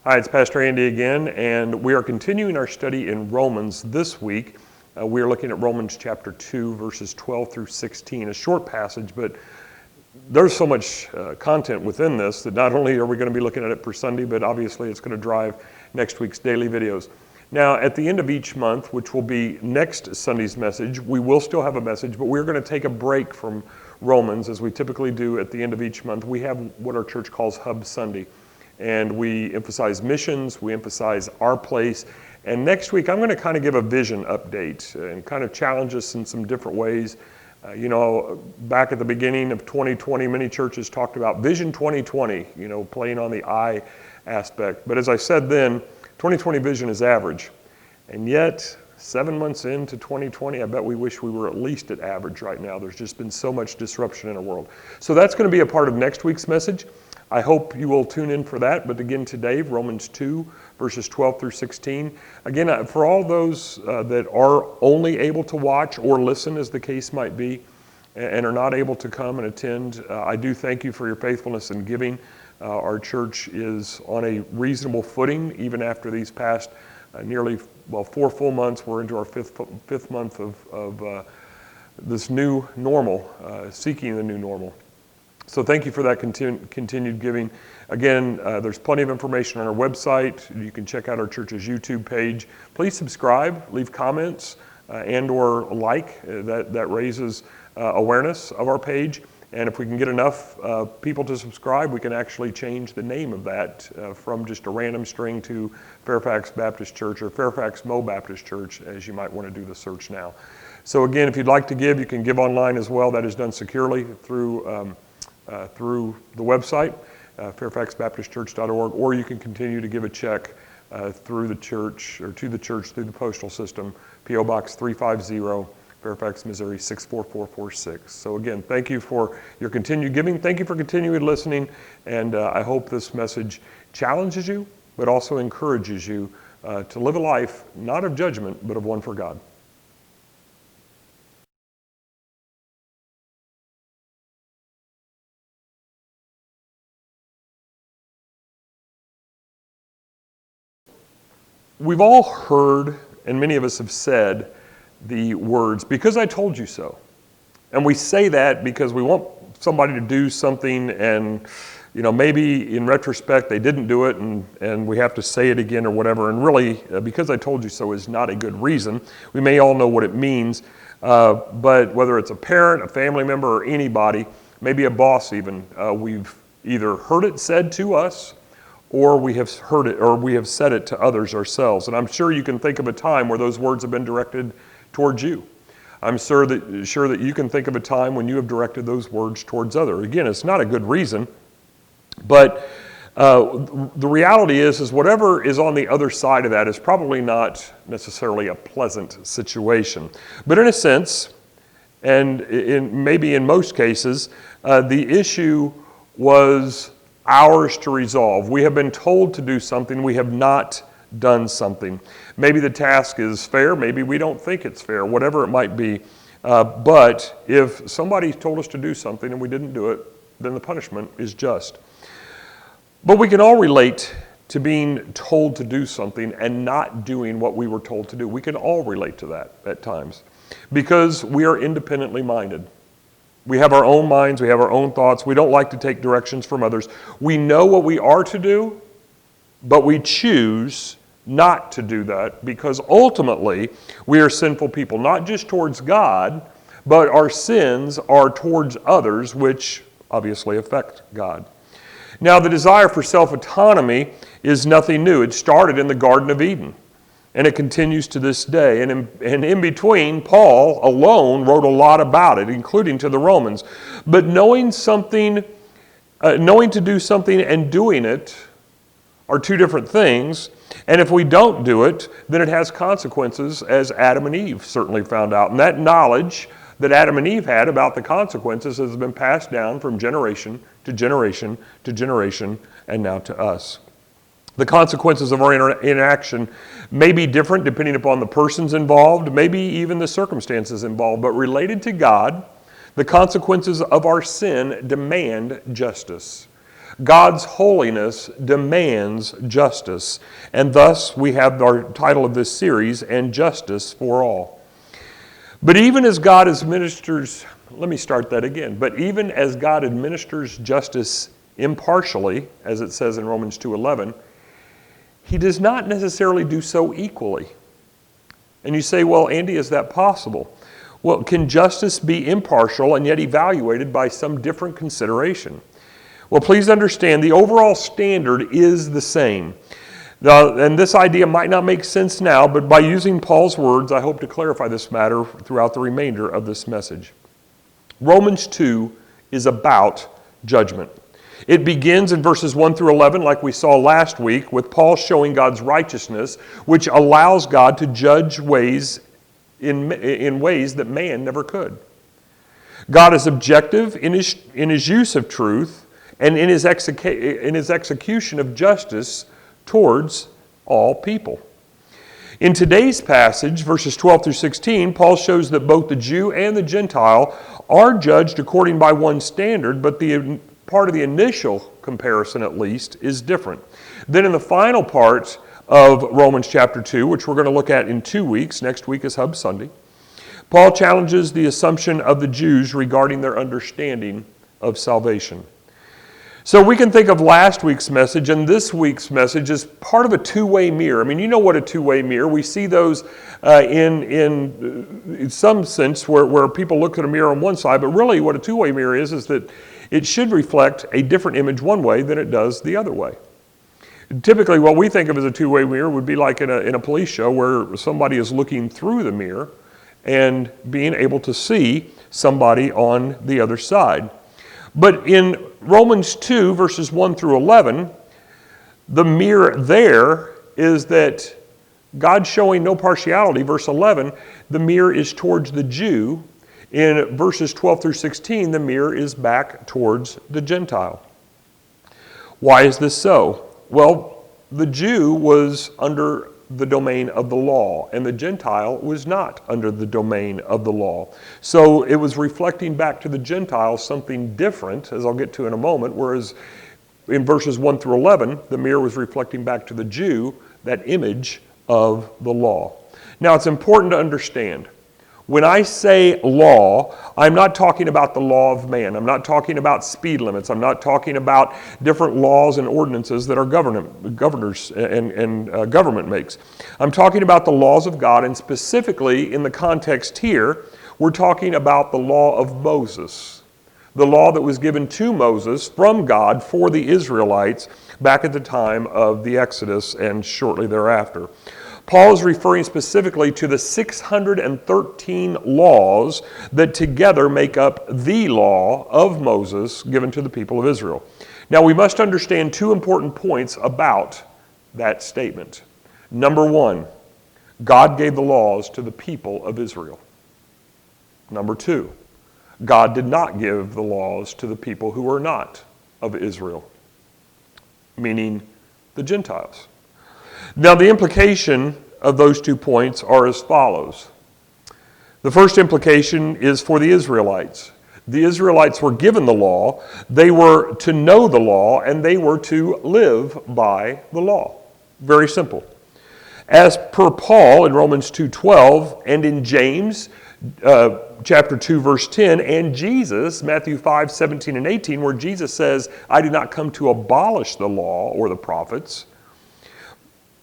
Hi, it's Pastor Andy again, and we are continuing our study in Romans this week. We are looking at Romans chapter 2, verses 12 through 16, a short passage, but there's so much content within this that not only are we going to be looking at it for Sunday, but obviously it's going to drive next week's daily videos. Now, at the end of each month, which will be next Sunday's message, we will still have a message, but we're going to take a break from Romans, as we typically do at the end of each month. We have what our church calls Hub Sunday. And we emphasize missions, we emphasize our place. And next week, I'm going to kind of give a vision update and kind of challenge us in some different ways. Back at the beginning of 2020, many churches talked about Vision 2020, playing on the I aspect. But as I said then, 2020 vision is average. And yet, 7 months into 2020, I bet we wish we were at least at average right now. There's just been so much disruption in our world. So that's going to be a part of next week's message. I hope you will tune in for that. But again today, Romans 2, verses 12 through 16. Again, for all those that are only able to watch or listen, as the case might be, and are not able to come and attend, I do thank you for your faithfulness in giving. Our church is on a reasonable footing, even after these past 4 full months. We're into our fifth month of this new normal, seeking the new normal. So thank you for that continued giving. Again, there's plenty of information on our website. You can check out our church's YouTube page. Please subscribe, leave comments, and or like. That raises awareness of our page. And if we can get enough people to subscribe, we can actually change the name of that from just a random string to Fairfax Baptist Church or fairfaxmobaptistchurch, as you might want to do the search now. So again, if you'd like to give, you can give online as well. That is done securely through the website, fairfaxbaptistchurch.org, or you can continue to give a check through the church or to the church through the postal system, P.O. Box 350, Fairfax, Missouri 64446. So again, thank you for your continued giving. Thank you for continuing listening, and I hope this message challenges you, but also encourages you to live a life not of judgment, but of one for God. We've all heard, and many of us have said, the words, "because I told you so." And we say that because we want somebody to do something and, maybe in retrospect they didn't do it and we have to say it again or whatever. And really, "because I told you so" is not a good reason. We may all know what it means, but whether it's a parent, a family member, or anybody, maybe a boss even, we've either heard it said to us, or we have heard it, or we have said it to others ourselves. And I'm sure you can think of a time where those words have been directed towards you. I'm sure that you can think of a time when you have directed those words towards others. Again, it's not a good reason, but the reality is whatever is on the other side of that is probably not necessarily a pleasant situation. But in a sense, and maybe in most cases, the issue was ours to resolve. We have been told to do something, we have not done something. Maybe the task is fair, maybe we don't think it's fair, whatever it might be. But if somebody told us to do something and we didn't do it, then the punishment is just. But we can all relate to being told to do something and not doing what we were told to do. We can all relate to that at times because we are independently minded. We have our own minds, we have our own thoughts, we don't like to take directions from others. We know what we are to do, but we choose not to do that because ultimately we are sinful people, not just towards God, but our sins are towards others, which obviously affect God. Now, the desire for self-autonomy is nothing new. It started in the Garden of Eden. And it continues to this day. And in between, Paul alone wrote a lot about it, including to the Romans. But knowing to do something and doing it are two different things. And if we don't do it, then it has consequences, as Adam and Eve certainly found out. And that knowledge that Adam and Eve had about the consequences has been passed down from generation to generation to generation, and now to us. The consequences of our inaction may be different depending upon the persons involved, maybe even the circumstances involved, but related to God, the consequences of our sin demand justice. God's holiness demands justice, and thus we have our title of this series, And Justice for All. But even as God administers, but even as God administers justice impartially, as it says in Romans 2:11, He does not necessarily do so equally. And you say, well, Andy, is that possible? Well, can justice be impartial and yet evaluated by some different consideration? Well, please understand, the overall standard is the same. And this idea might not make sense now, but by using Paul's words, I hope to clarify this matter throughout the remainder of this message. Romans 2 is about judgment. It begins in verses 1 through 11, like we saw last week, with Paul showing God's righteousness, which allows God to judge ways in ways that man never could. God is objective in his use of truth, and in his execution of justice towards all people. In today's passage, verses 12 through 16, Paul shows that both the Jew and the Gentile are judged according by one standard, but the part of the initial comparison, at least, is different. Then in the final part of Romans chapter 2, which we're going to look at in 2 weeks, next week is Hub Sunday, Paul challenges the assumption of the Jews regarding their understanding of salvation. So we can think of last week's message and this week's message as part of a two-way mirror. I mean, you know what a two-way mirror. We see those in some sense where people look at a mirror on one side, but really what a two-way mirror is that it should reflect a different image one way than it does the other way. Typically, what we think of as a two-way mirror would be like in a police show where somebody is looking through the mirror and being able to see somebody on the other side. But in Romans 2, verses 1 through 11, the mirror there is that God showing no partiality. Verse 11, the mirror is towards the Jew. In verses 12 through 16, the mirror is back towards the Gentile. Why is this so? Well, the Jew was under the domain of the law, and the Gentile was not under the domain of the law. So it was reflecting back to the Gentile something different, as I'll get to in a moment, whereas in verses 1 through 11, the mirror was reflecting back to the Jew that image of the law. Now, it's important to understand, when I say law, I'm not talking about the law of man. I'm not talking about speed limits. I'm not talking about different laws and ordinances that our governors and government makes. I'm talking about the laws of God, and specifically in the context here, we're talking about the law of Moses, the law that was given to Moses from God for the Israelites back at the time of the Exodus and shortly thereafter. Paul is referring specifically to the 613 laws that together make up the law of Moses given to the people of Israel. Now, we must understand two important points about that statement. Number one, God gave the laws to the people of Israel. Number two, God did not give the laws to the people who were not of Israel, meaning the Gentiles. Now, the implication of those 2 points are as follows. The first implication is for the Israelites. The Israelites were given the law, they were to know the law, and they were to live by the law. Very simple. As per Paul in Romans 2:12 and in James chapter 2 verse 10 and Jesus, Matthew 5:17 and 18, where Jesus says, I did not come to abolish the law or the prophets,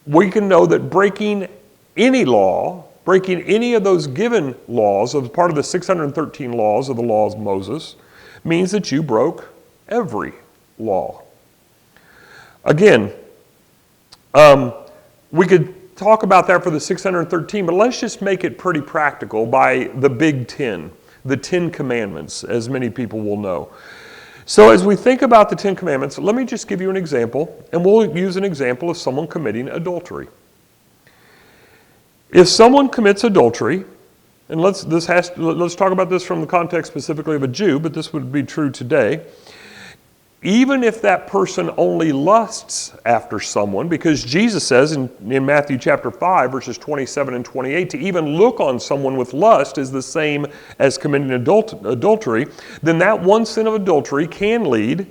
we can know that breaking any law, breaking any of those given laws as part of the 613 laws of the law of Moses, means that you broke every law. Again, we could talk about that for the 613, but let's just make it pretty practical by the Big Ten, the 10 Commandments, as many people will know. So as we think about the 10 Commandments, let me just give you an example, and we'll use an example of someone committing adultery. If someone commits adultery, and let's talk about this from the context specifically of a Jew, but this would be true today. Even if that person only lusts after someone, because Jesus says in Matthew chapter 5, verses 27 and 28, to even look on someone with lust is the same as committing adultery, then that one sin of adultery can lead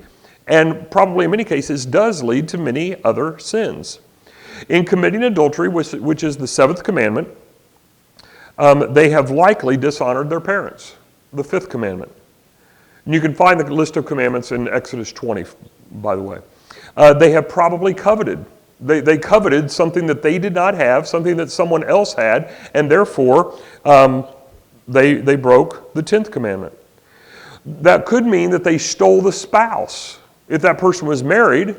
and probably in many cases does lead to many other sins. In committing adultery, which is the seventh commandment, they have likely dishonored their parents, the fifth commandment. And you can find the list of commandments in Exodus 20, by the way. They have probably coveted. They coveted something that they did not have, something that someone else had, and therefore they broke the 10th commandment. That could mean that they stole the spouse. If that person was married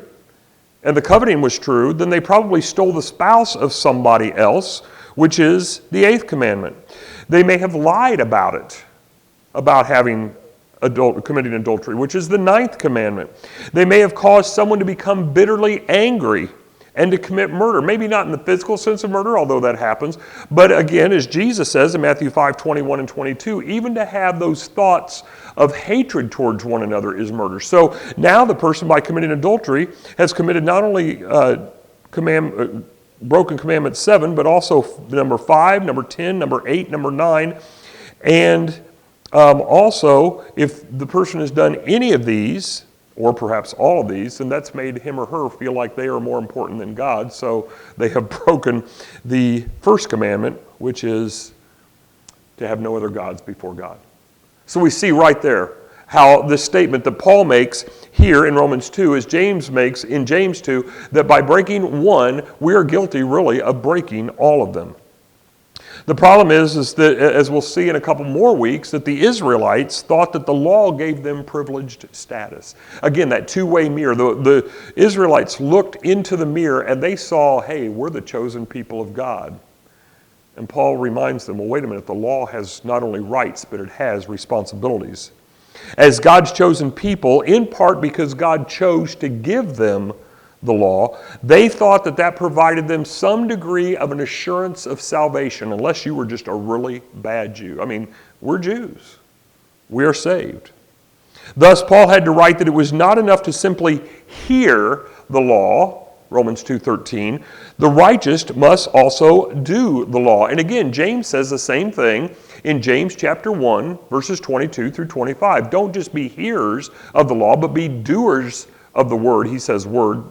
and the coveting was true, then they probably stole the spouse of somebody else, which is the 8th commandment. They may have lied about it, about committing adultery, which is the 9th commandment. They may have caused someone to become bitterly angry and to commit murder. Maybe not in the physical sense of murder, although that happens. But again, as Jesus says in Matthew 5:21 and 22, even to have those thoughts of hatred towards one another is murder. So now the person, by committing adultery, has committed not only broken commandment 7, but also number 5, number 10, number 8, number 9. And also, if the person has done any of these, or perhaps all of these, then that's made him or her feel like they are more important than God, so they have broken the first commandment, which is to have no other gods before God. So we see right there how this statement that Paul makes here in Romans 2, as James makes in James 2, that by breaking one, we are guilty really of breaking all of them. The problem is that, as we'll see in a couple more weeks, that the Israelites thought that the law gave them privileged status. Again, that two-way mirror. The Israelites looked into the mirror and they saw, hey, we're the chosen people of God. And Paul reminds them, well, wait a minute, the law has not only rights, but it has responsibilities. As God's chosen people, in part because God chose to give them the law, they thought that provided them some degree of an assurance of salvation, unless you were just a really bad Jew. I mean, we're Jews. We are saved. Thus, Paul had to write that it was not enough to simply hear the law, Romans 2:13. The righteous must also do the law. And again, James says the same thing in James chapter 1, verses 22 through 25. Don't just be hearers of the law, but be doers of the word. He says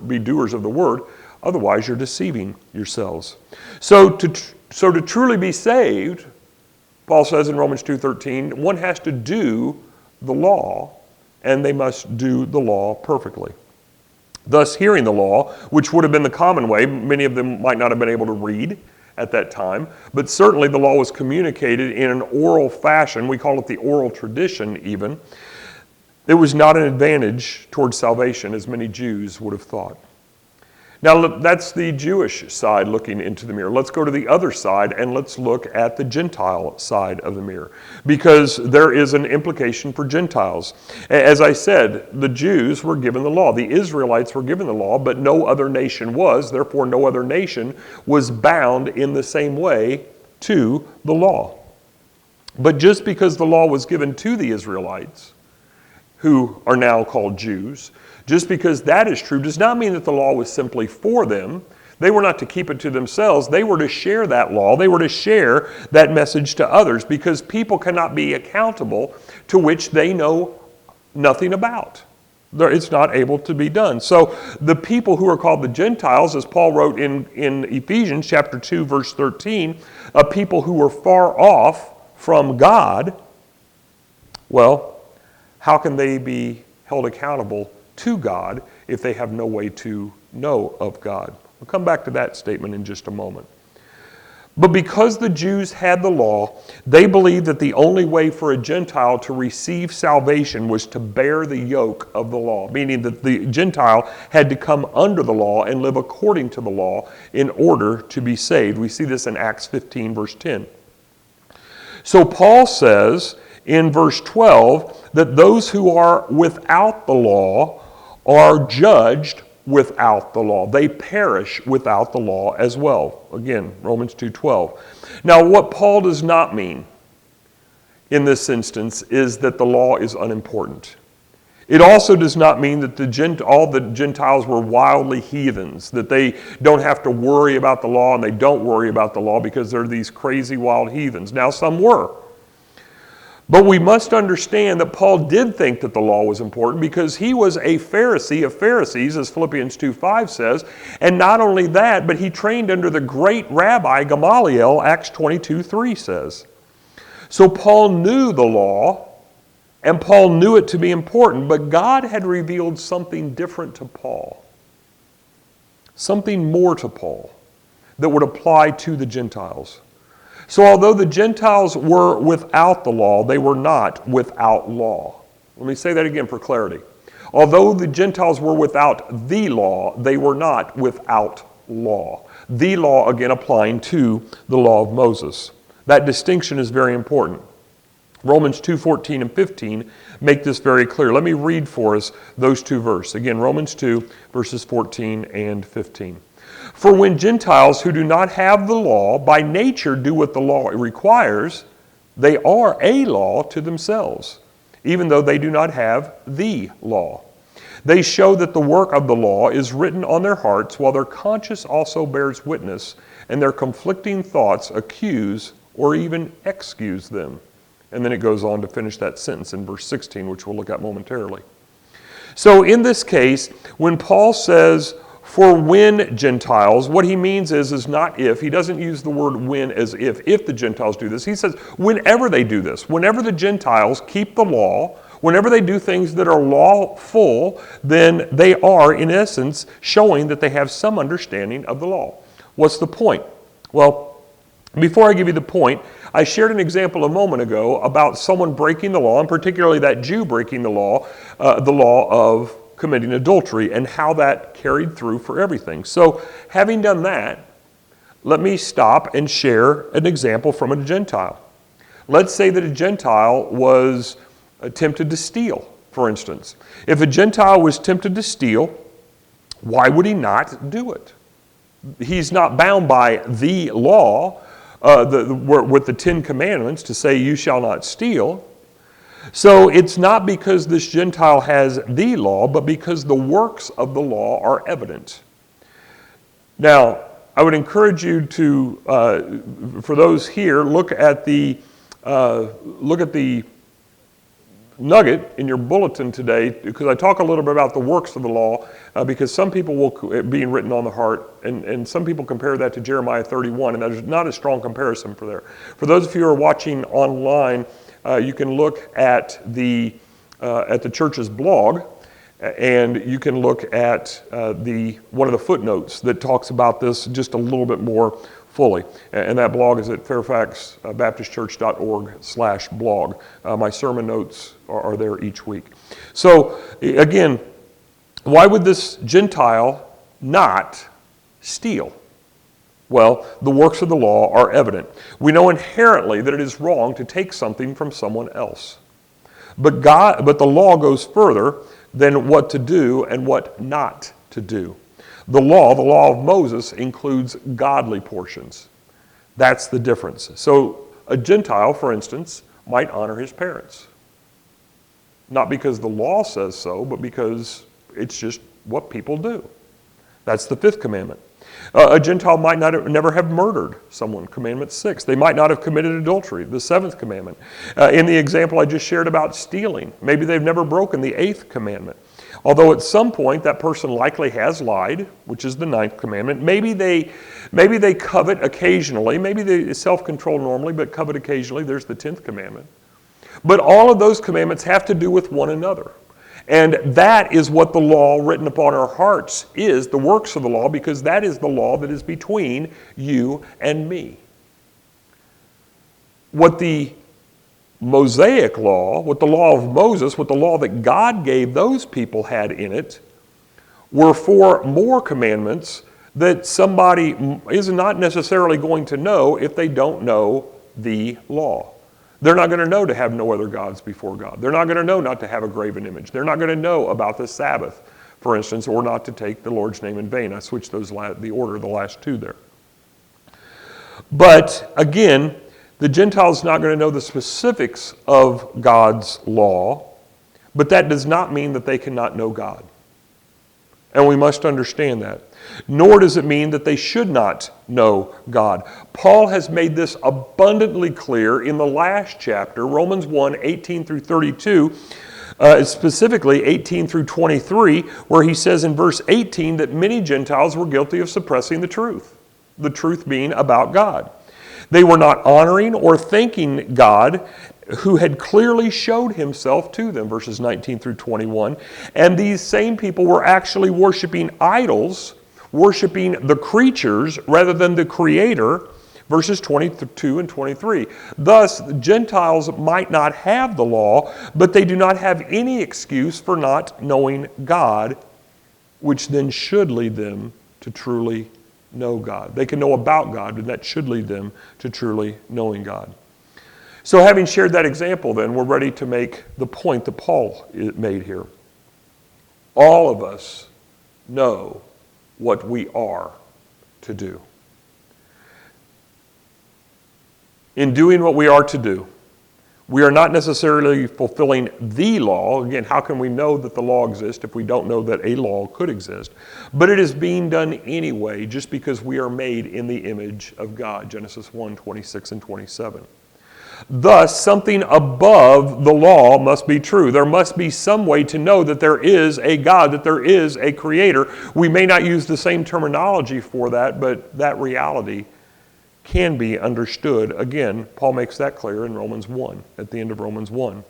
be doers of the word, otherwise you're deceiving yourselves. So to truly be saved, Paul says in Romans 2:13, one has to do the law, and they must do the law perfectly. Thus, hearing the law, which would have been the common way, many of them might not have been able to read at that time, but certainly the law was communicated in an oral fashion. We call it the oral tradition even. It was not an advantage towards salvation, as many Jews would have thought. Now, that's the Jewish side looking into the mirror. Let's go to the other side and let's look at the Gentile side of the mirror, because there is an implication for Gentiles. As I said, the Jews were given the law. The Israelites were given the law, but no other nation was. Therefore, no other nation was bound in the same way to the law. But just because the law was given to the Israelites, who are now called Jews, just because that is true does not mean that the law was simply for them. They were not to keep it to themselves. They were to share that law. They were to share that message to others, because people cannot be accountable to which they know nothing about. It's not able to be done. So the people who are called the Gentiles, as Paul wrote in Ephesians chapter 2, verse 13, a people who were far off from God, well, how can they be held accountable to God if they have no way to know of God? We'll come back to that statement in just a moment. But because the Jews had the law, they believed that the only way for a Gentile to receive salvation was to bear the yoke of the law, meaning that the Gentile had to come under the law and live according to the law in order to be saved. We see this in Acts 15, verse 10. So Paul says in verse 12 that those who are without the law are judged without the law. They perish without the law as well. Again, Romans 2:12. Now, what Paul does not mean in this instance is that the law is unimportant. It also does not mean that all the Gentiles were wildly heathens, that they don't have to worry about the law and they don't worry about the law because they're these crazy wild heathens. Now, some were. But we must understand that Paul did think that the law was important because he was a Pharisee of Pharisees, as Philippians 2:5 says. And not only that, but he trained under the great rabbi Gamaliel, Acts 22:3 says. So Paul knew the law, and Paul knew it to be important, but God had revealed something different to Paul. Something more to Paul that would apply to the Gentiles. So although the Gentiles were without the law, they were not without law. Let me say that again for clarity. Although the Gentiles were without the law, they were not without law. The law, again, applying to the law of Moses. That distinction is very important. Romans 2:14 and 15 make this very clear. Let me read for us those two verses. Again, Romans 2, verses 14 and 15. For when Gentiles who do not have the law by nature do what the law requires, they are a law to themselves, even though they do not have the law. They show that the work of the law is written on their hearts, while their conscience also bears witness, and their conflicting thoughts accuse or even excuse them. And then it goes on to finish that sentence in verse 16, which we'll look at momentarily. So in this case, when Paul says, for when Gentiles, what he means is not if. He doesn't use the word when as if the Gentiles do this. He says whenever they do this, whenever the Gentiles keep the law, whenever they do things that are lawful, then they are, in essence, showing that they have some understanding of the law. What's the point? Well, before I give you the point, I shared an example a moment ago about someone breaking the law, and particularly that Jew breaking the law of committing adultery, and how that carried through for everything. So, having done that, let me stop and share an example from a Gentile. Let's say that a Gentile was tempted to steal, for instance. If a Gentile was tempted to steal, why would he not do it? He's not bound by the law, with the 10 Commandments to say, you shall not steal. So it's not because this Gentile has the law, but because the works of the law are evident. Now, I would encourage you to, for those here, look at the nugget in your bulletin today, because I talk a little bit about the works of the law, because some people will being written on the heart, and some people compare that to Jeremiah 31, and there's not a strong comparison for there. For those of you who are watching online, you can look at the church's blog, and you can look at one of the footnotes that talks about this just a little bit more fully. And that blog is at fairfaxmobaptistchurch.org/blog. My sermon notes are there each week. So again, why would this Gentile not steal? Well, the works of the law are evident. We know inherently that it is wrong to take something from someone else. But the law goes further than what to do and what not to do. The law of Moses, includes godly portions. That's the difference. So a Gentile, for instance, might honor his parents. Not because the law says so, but because it's just what people do. That's the 5th commandment. A Gentile might never have murdered someone, commandment 6. They might not have committed adultery, the 7th commandment. In the example I just shared about stealing, maybe they've never broken the 8th commandment. Although at some point that person likely has lied, which is the 9th commandment. Maybe they covet occasionally. Maybe they self-control normally, but covet occasionally. There's the 10th commandment. But all of those commandments have to do with one another. And that is what the law written upon our hearts is, the works of the law, because that is the law that is between you and me. What the Mosaic law, what the law of Moses, what the law that God gave those people had in it, were 4 more commandments that somebody is not necessarily going to know if they don't know the law. They're not going to know to have no other gods before God. They're not going to know not to have a graven image. They're not going to know about the Sabbath, for instance, or not to take the Lord's name in vain. I switched the order of the last 2 there. But again, the Gentile's not going to know the specifics of God's law, but that does not mean that they cannot know God. And we must understand that. Nor does it mean that they should not know God. Paul has made this abundantly clear in the last chapter, Romans 1, 18 through 32, specifically 18 through 23, where he says in verse 18 that many Gentiles were guilty of suppressing the truth being about God. They were not honoring or thanking God, who had clearly showed himself to them, verses 19 through 21. And these same people were actually worshiping idols, worshiping the creatures rather than the Creator, verses 22 and 23. Thus, Gentiles might not have the law, but they do not have any excuse for not knowing God, which then should lead them to truly know God. They can know about God, and that should lead them to truly knowing God. So having shared that example, then, we're ready to make the point that Paul made here. All of us know what we are to do. In doing what we are to do, we are not necessarily fulfilling the law. Again, how can we know that the law exists if we don't know that a law could exist? But it is being done anyway, just because we are made in the image of God. Genesis 1, 26 and 27. Thus, something above the law must be true. There must be some way to know that there is a God, that there is a Creator. We may not use the same terminology for that, but that reality can be understood. Again, Paul makes that clear in Romans 1, at the end of Romans 1.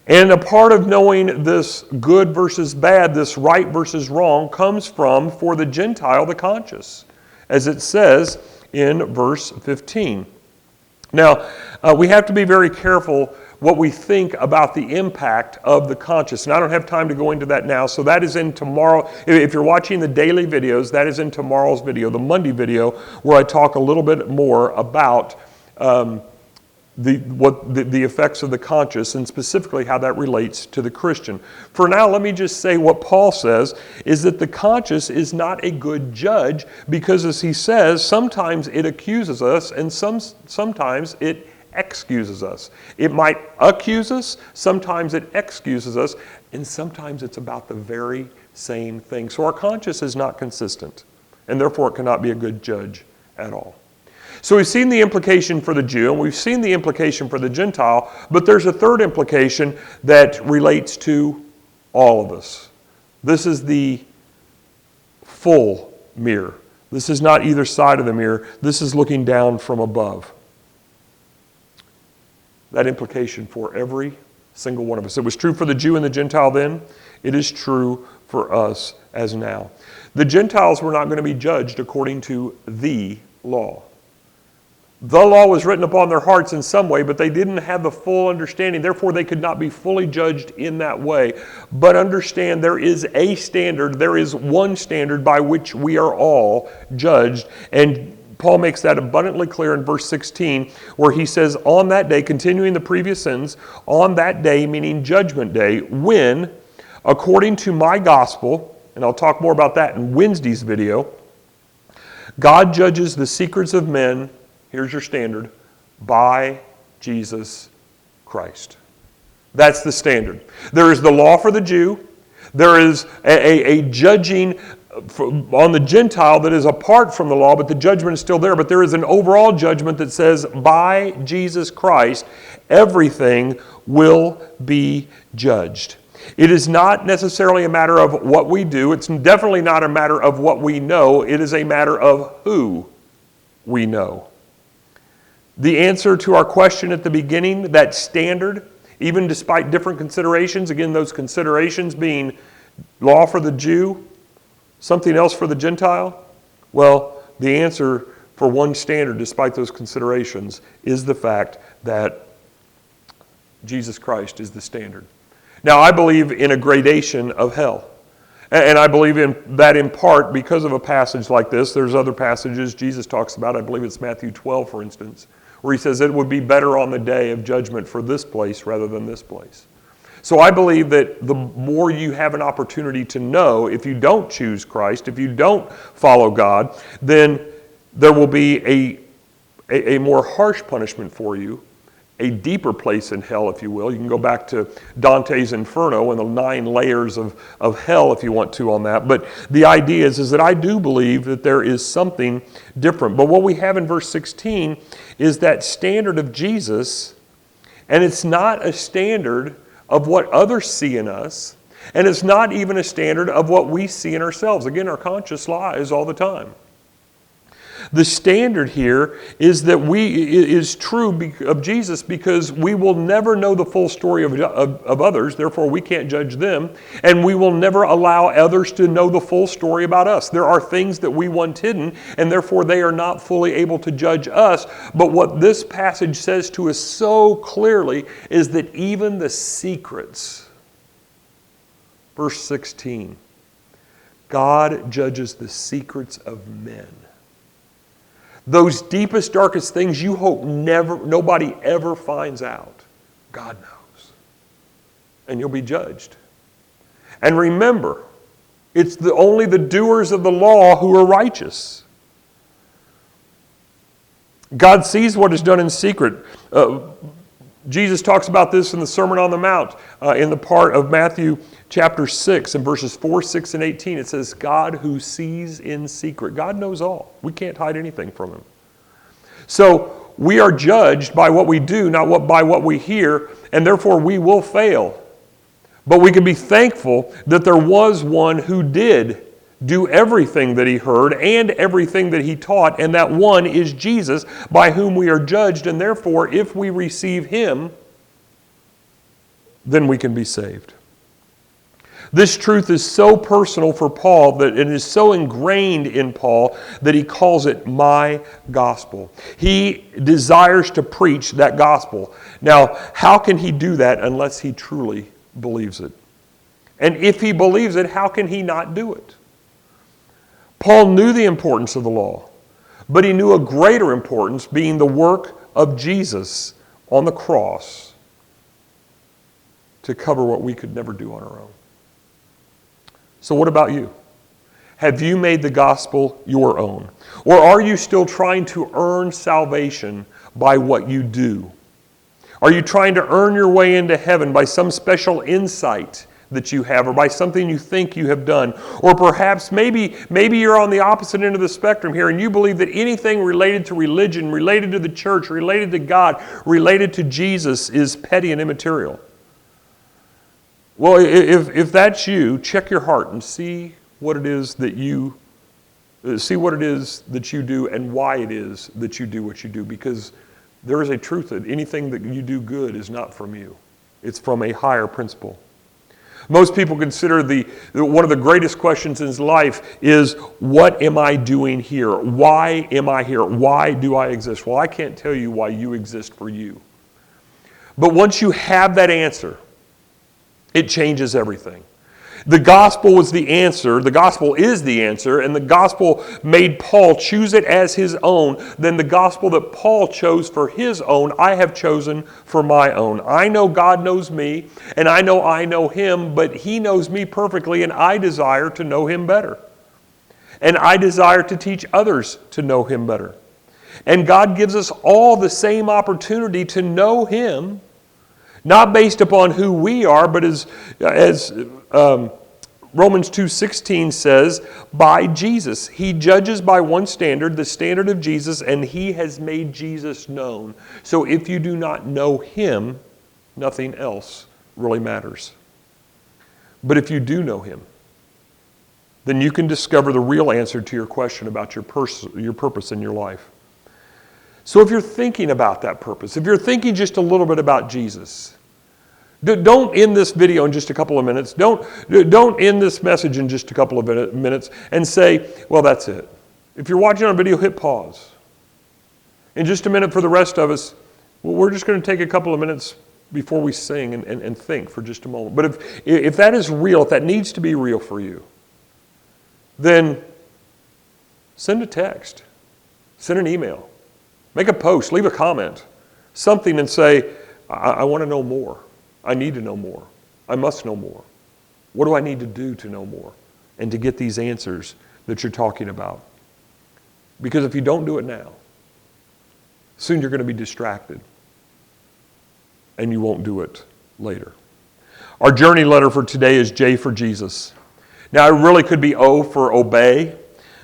And a part of knowing this good versus bad, this right versus wrong, comes from, for the Gentile, the conscience, as it says in verse 15. Now, we have to be very careful what we think about the impact of the conscience. And I don't have time to go into that now, so that is in tomorrow. If you're watching the daily videos, that is in tomorrow's video, the Monday video, where I talk a little bit more about the effects of the conscience, and specifically how that relates to the Christian. For now, let me just say what Paul says is that the conscience is not a good judge, because, as he says, sometimes it accuses us and sometimes it excuses us. It might accuse us, sometimes it excuses us, and sometimes it's about the very same thing. So our conscience is not consistent, and therefore it cannot be a good judge at all. So we've seen the implication for the Jew, and we've seen the implication for the Gentile, but there's a third implication that relates to all of us. This is the full mirror. This is not either side of the mirror. This is looking down from above. That implication for every single one of us. It was true for the Jew and the Gentile then. It is true for us as now. The Gentiles were not going to be judged according to the law. The law was written upon their hearts in some way, but they didn't have the full understanding. Therefore, they could not be fully judged in that way. But understand, there is a standard. There is one standard by which we are all judged. And Paul makes that abundantly clear in verse 16, where he says, on that day, continuing the previous sentence, on that day, meaning judgment day, when, according to my gospel, and I'll talk more about that in Wednesday's video, God judges the secrets of men, here's your standard, by Jesus Christ. That's the standard. There is the law for the Jew. There is a judging on the Gentile that is apart from the law, but the judgment is still there. But there is an overall judgment that says, by Jesus Christ, everything will be judged. It is not necessarily a matter of what we do. It's definitely not a matter of what we know. It is a matter of who we know. The answer to our question at the beginning, that standard, even despite different considerations, again, those considerations being law for the Jew, something else for the Gentile, well, the answer for one standard, despite those considerations, is the fact that Jesus Christ is the standard. Now, I believe in a gradation of hell. And I believe in that in part because of a passage like this. There's other passages Jesus talks about. I believe it's Matthew 12, for instance, where he says it would be better on the day of judgment for this place rather than this place. So I believe that the more you have an opportunity to know, if you don't choose Christ, if you don't follow God, then there will be a more harsh punishment for you, a deeper place in hell, if you will. You can go back to Dante's Inferno and the 9 layers of hell if you want to on that. But the idea is that I do believe that there is something different. But what we have in verse 16 is that standard of Jesus, and it's not a standard of what others see in us, and it's not even a standard of what we see in ourselves. Again, our conscience lies all the time. The standard here is that is true of Jesus because we will never know the full story of others, therefore we can't judge them, and we will never allow others to know the full story about us. There are things that we want hidden, and therefore they are not fully able to judge us. But what this passage says to us so clearly is that even the secrets, verse 16, God judges the secrets of men. Those deepest, darkest things you hope nobody ever finds out, God knows. And you'll be judged. And remember, it's only the doers of the law who are righteous. God sees what is done in secret. Jesus talks about this in the Sermon on the Mount, in the part of Matthew chapter 6, in verses 4, 6, and 18. It says, God who sees in secret. God knows all. We can't hide anything from him. So we are judged by what we do, not by what we hear, and therefore we will fail. But we can be thankful that there was one who did do everything that he heard and everything that he taught, and that one is Jesus, by whom we are judged, and therefore if we receive him, then we can be saved. This truth is so personal for Paul that it is so ingrained in Paul that he calls it my gospel. He desires to preach that gospel. Now, how can he do that unless he truly believes it? And if he believes it, how can he not do it? Paul knew the importance of the law, but he knew a greater importance being the work of Jesus on the cross to cover what we could never do on our own. So what about you? Have you made the gospel your own? Or are you still trying to earn salvation by what you do? Are you trying to earn your way into heaven by some special insight that you have, or by something you think you have done? Or perhaps maybe you're on the opposite end of the spectrum here, and you believe that anything related to religion, related to the church, related to God, related to Jesus is petty and immaterial. Well, if that's you, check your heart and see what it is that you do and why it is that you do what you do. Because there is a truth that anything that you do good is not from you. It's from a higher principle. Most people consider one of the greatest questions in life is, what am I doing here? Why am I here? Why do I exist? Well, I can't tell you why you exist for you. But once you have that answer, it changes everything. The gospel was the answer. The gospel is the answer, and the gospel made Paul choose it as his own. Then the gospel that Paul chose for his own, I have chosen for my own. I know God knows me, and I know him, but he knows me perfectly, and I desire to know him better. And I desire to teach others to know him better. And God gives us all the same opportunity to know him, not based upon who we are, but as Romans 2:16 says, by Jesus. He judges by one standard, the standard of Jesus, and he has made Jesus known. So if you do not know him, nothing else really matters. But if you do know him, then you can discover the real answer to your question about your purpose in your life. So if you're thinking about that purpose, if you're thinking just a little bit about Jesus, don't end this video in just a couple of minutes. Don't end this message in just a couple of minutes and say, well, that's it. If you're watching on video, hit pause. In just a minute for the rest of us, we're just going to take a couple of minutes before we sing and think for just a moment. But if that is real, if that needs to be real for you, then send a text, send an email, make a post, leave a comment, something, and say, I want to know more. I need to know more. I must know more. What do I need to do to know more and to get these answers that you're talking about? Because if you don't do it now, soon you're going to be distracted. and you won't do it later. Our journey letter for today is J for Jesus. Now, it really could be O for obey,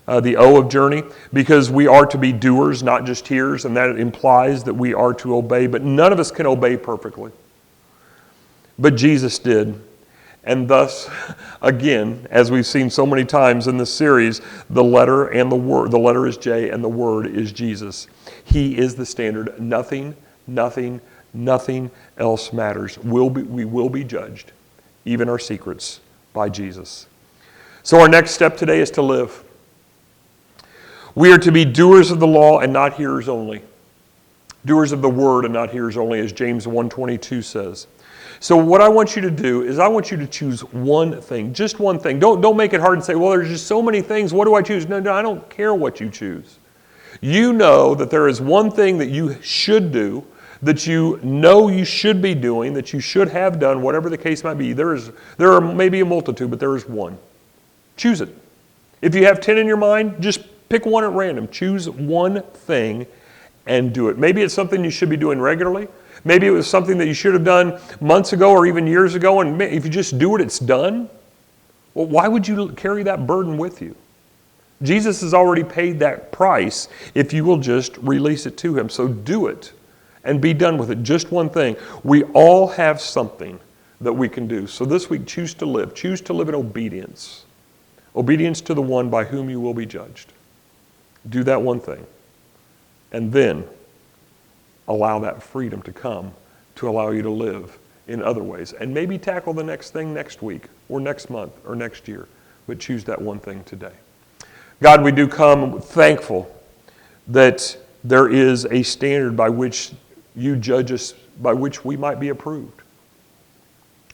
the O of journey, because we are to be doers, not just hearers, and that implies that we are to obey, but none of us can obey perfectly. But Jesus did. And thus, again, as we've seen so many times in this series, the letter and the word, the letter is J and the word is Jesus. He is the standard. Nothing else matters. We will be judged, even our secrets, by Jesus. So our next step today is to live. We are to be doers of the law and not hearers only. Doers of the word and not hearers only, as James 1:22 says. So what I want you to do is I want you to choose one thing, just one thing. Don't make it hard and say, well, there's just so many things. What do I choose? No, I don't care what you choose. You know that there is one thing that you should do, that you know you should be doing, that you should have done, whatever the case might be. There are maybe a multitude, but there is one. Choose it. If you have 10 in your mind, just pick one at random. Choose one thing and do it. Maybe it's something you should be doing regularly. Maybe it was something that you should have done months ago or even years ago, and if you just do it, it's done. Well, why would you carry that burden with you? Jesus has already paid that price if you will just release it to him. So do it and be done with it. Just one thing. We all have something that we can do. So this week, choose to live. Choose to live in obedience. Obedience to the one by whom you will be judged. Do that one thing. And then allow that freedom to come to allow you to live in other ways. And maybe tackle the next thing next week or next month or next year. But choose that one thing today. God, we do come thankful that there is a standard by which you judge us, by which we might be approved.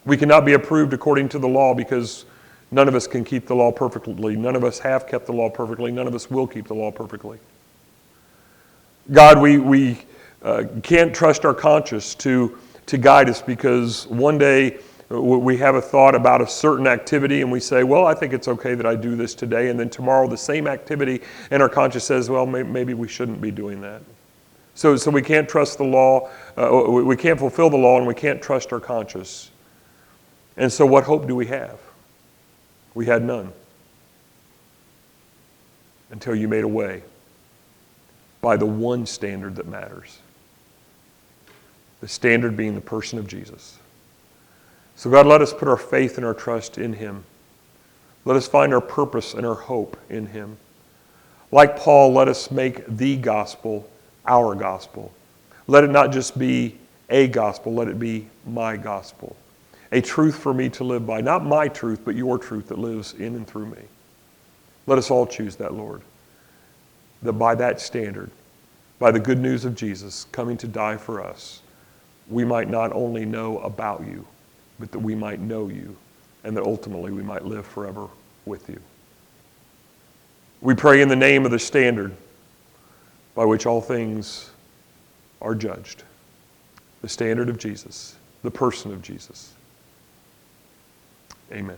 We cannot be approved according to the law because none of us can keep the law perfectly. None of us have kept the law perfectly. None of us will keep the law perfectly. God, we can't trust our conscience to guide us because one day we have a thought about a certain activity and we say, well, I think it's okay that I do this today. And then tomorrow the same activity and our conscience says, well, maybe we shouldn't be doing that. So we can't trust the law. We can't fulfill the law and we can't trust our conscience. And so what hope do we have? We had none until you made a way by the one standard that matters. The standard being the person of Jesus. So God, let us put our faith and our trust in him. Let us find our purpose and our hope in him. Like Paul, let us make the gospel our gospel. Let it not just be a gospel, let it be my gospel. A truth for me to live by. Not my truth, but your truth that lives in and through me. Let us all choose that, Lord. That by that standard, by the good news of Jesus coming to die for us, we might not only know about you, but that we might know you, and that ultimately we might live forever with you. We pray in the name of the standard by which all things are judged. The standard of Jesus, the person of Jesus. Amen.